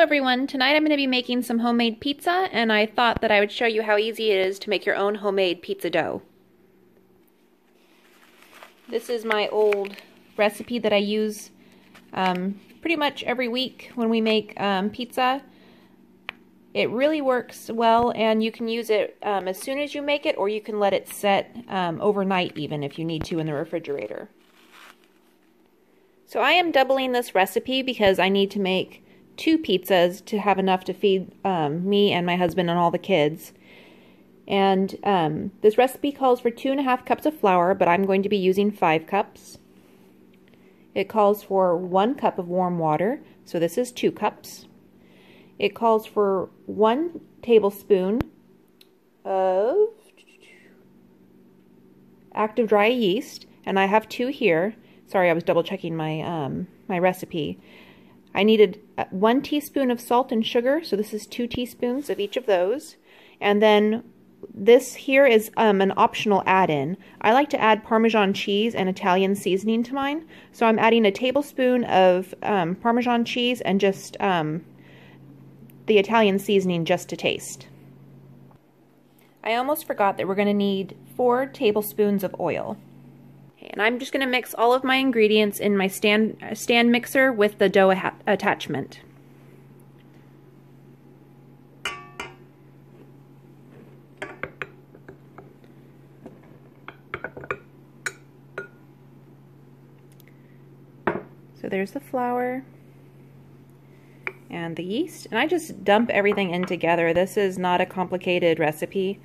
everyone, tonight I'm going to be making some homemade pizza, and I thought that I would show you how easy it is to make your own homemade pizza dough. This is my old recipe that I use pretty much every week when we make pizza. It really works well, and you can use it as soon as you make it, or you can let it set overnight even if you need to in the refrigerator. So I am doubling this recipe because I need to make 2 pizzas to have enough to feed me and my husband and all the kids. And this recipe calls for 2.5 cups of flour, but I'm going to be using 5 cups. It calls for 1 cup of warm water, so this is 2 cups. It calls for 1 tablespoon of active dry yeast, and I have 2 here. Sorry, I was double checking my my recipe. I needed 1 teaspoon of salt and sugar, so this is 2 teaspoons of each of those. And then this here is an optional add-in. I like to add Parmesan cheese and Italian seasoning to mine, so I'm adding a tablespoon of Parmesan cheese and just the Italian seasoning just to taste. I almost forgot that we're going to need 4 tablespoons of oil. And I'm just going to mix all of my ingredients in my stand mixer with the dough attachment. So there's the flour and the yeast, and I just dump everything in together. This is not a complicated recipe.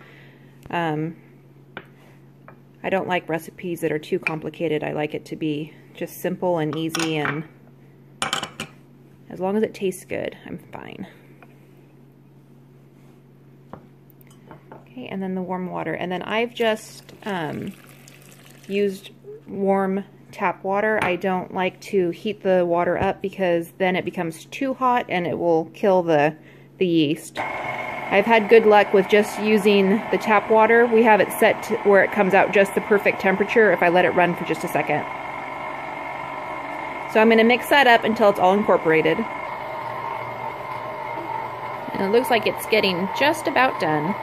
I don't like recipes that are too complicated. I like it to be just simple and easy, and as long as it tastes good, I'm fine. Okay, and then the warm water. And then I've just used warm tap water. I don't like to heat the water up because then it becomes too hot and it will kill the yeast. I've had good luck with just using the tap water. We have it set to where it comes out just the perfect temperature if I let it run for just a second. So I'm going to mix that up until it's all incorporated. And it looks like it's getting just about done.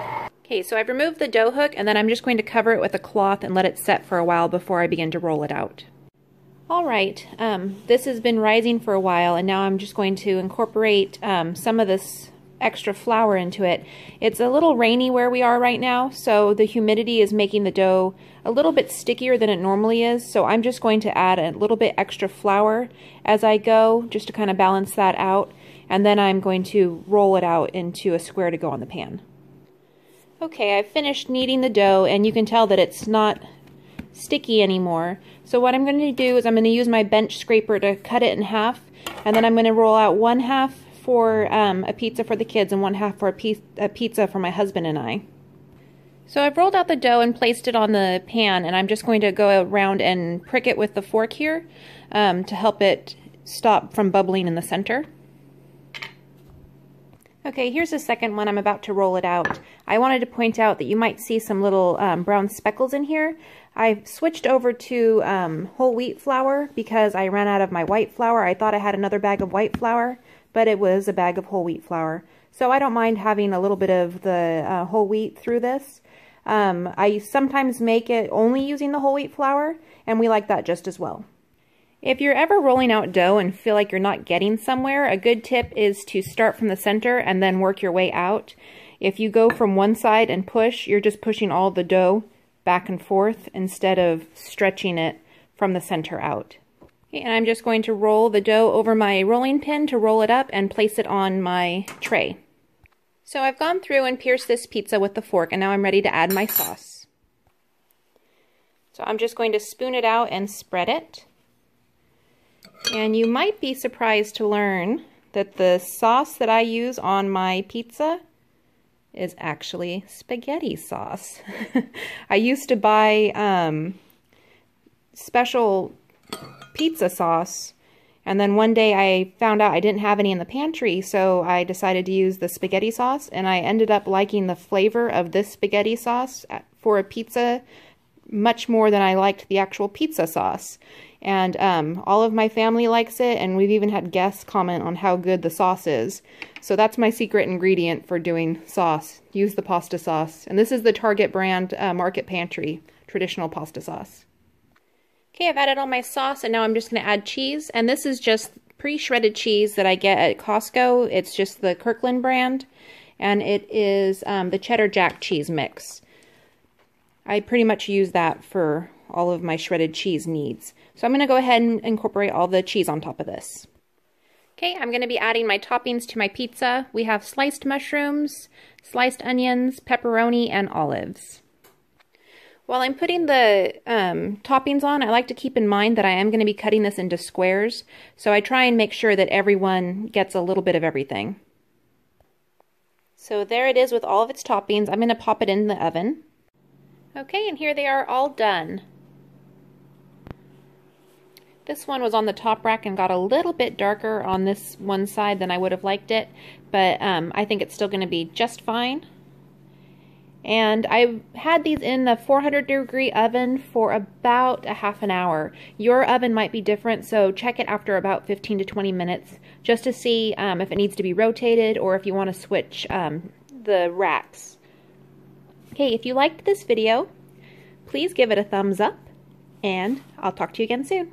Okay, so I've removed the dough hook, and then I'm just going to cover it with a cloth and let it set for a while before I begin to roll it out. Alright, this has been rising for a while, and now I'm just going to incorporate some of this extra flour into it. It's a little rainy where we are right now, so the humidity is making the dough a little bit stickier than it normally is, so I'm just going to add a little bit extra flour as I go, just to kind of balance that out, and then I'm going to roll it out into a square to go on the pan. Okay, I've finished kneading the dough, and you can tell that it's not sticky anymore. So what I'm going to do is I'm going to use my bench scraper to cut it in half, and then I'm going to roll out 1/2 for a pizza for the kids and 1/2 for a pizza for my husband and I. So I've rolled out the dough and placed it on the pan, and I'm just going to go around and prick it with the fork here to help it stop from bubbling in the center. Okay, here's the second one. I'm about to roll it out. I wanted to point out that you might see some little brown speckles in here. I've switched over to whole wheat flour because I ran out of my white flour. I thought I had another bag of white flour, but it was a bag of whole wheat flour. So I don't mind having a little bit of the whole wheat through this. I sometimes make it only using the whole wheat flour, and we like that just as well. If you're ever rolling out dough and feel like you're not getting somewhere, a good tip is to start from the center and then work your way out. If you go from one side and push, you're just pushing all the dough back and forth instead of stretching it from the center out. Okay, and I'm just going to roll the dough over my rolling pin to roll it up and place it on my tray. So I've gone through and pierced this pizza with the fork, and now I'm ready to add my sauce. So I'm just going to spoon it out and spread it. And you might be surprised to learn that the sauce that I use on my pizza is actually spaghetti sauce. I used to buy special pizza sauce, and then one day I found out I didn't have any in the pantry, so I decided to use the spaghetti sauce, and I ended up liking the flavor of this spaghetti sauce for a pizza much more than I liked the actual pizza sauce. And all of my family likes it, and we've even had guests comment on how good the sauce is. So that's my secret ingredient for doing sauce. Use the pasta sauce. And this is the Target brand Market Pantry traditional pasta sauce. Okay, I've added all my sauce, and now I'm just going to add cheese. And this is just pre-shredded cheese that I get at Costco. It's just the Kirkland brand, and it is the cheddar jack cheese mix. I pretty much use that for all of my shredded cheese needs. So I'm going to go ahead and incorporate all the cheese on top of this. Okay, I'm going to be adding my toppings to my pizza. We have sliced mushrooms, sliced onions, pepperoni, and olives. While I'm putting the toppings on, I like to keep in mind that I am going to be cutting this into squares, so I try and make sure that everyone gets a little bit of everything. So there it is with all of its toppings. I'm going to pop it in the oven. Okay, and here they are all done. This one was on the top rack and got a little bit darker on this one side than I would have liked it, but I think it's still going to be just fine. And I had these in the 400-degree oven for about a half an hour. Your oven might be different, so check it after about 15 to 20 minutes just to see if it needs to be rotated or if you want to switch the racks. Okay, if you liked this video, please give it a thumbs up, and I'll talk to you again soon.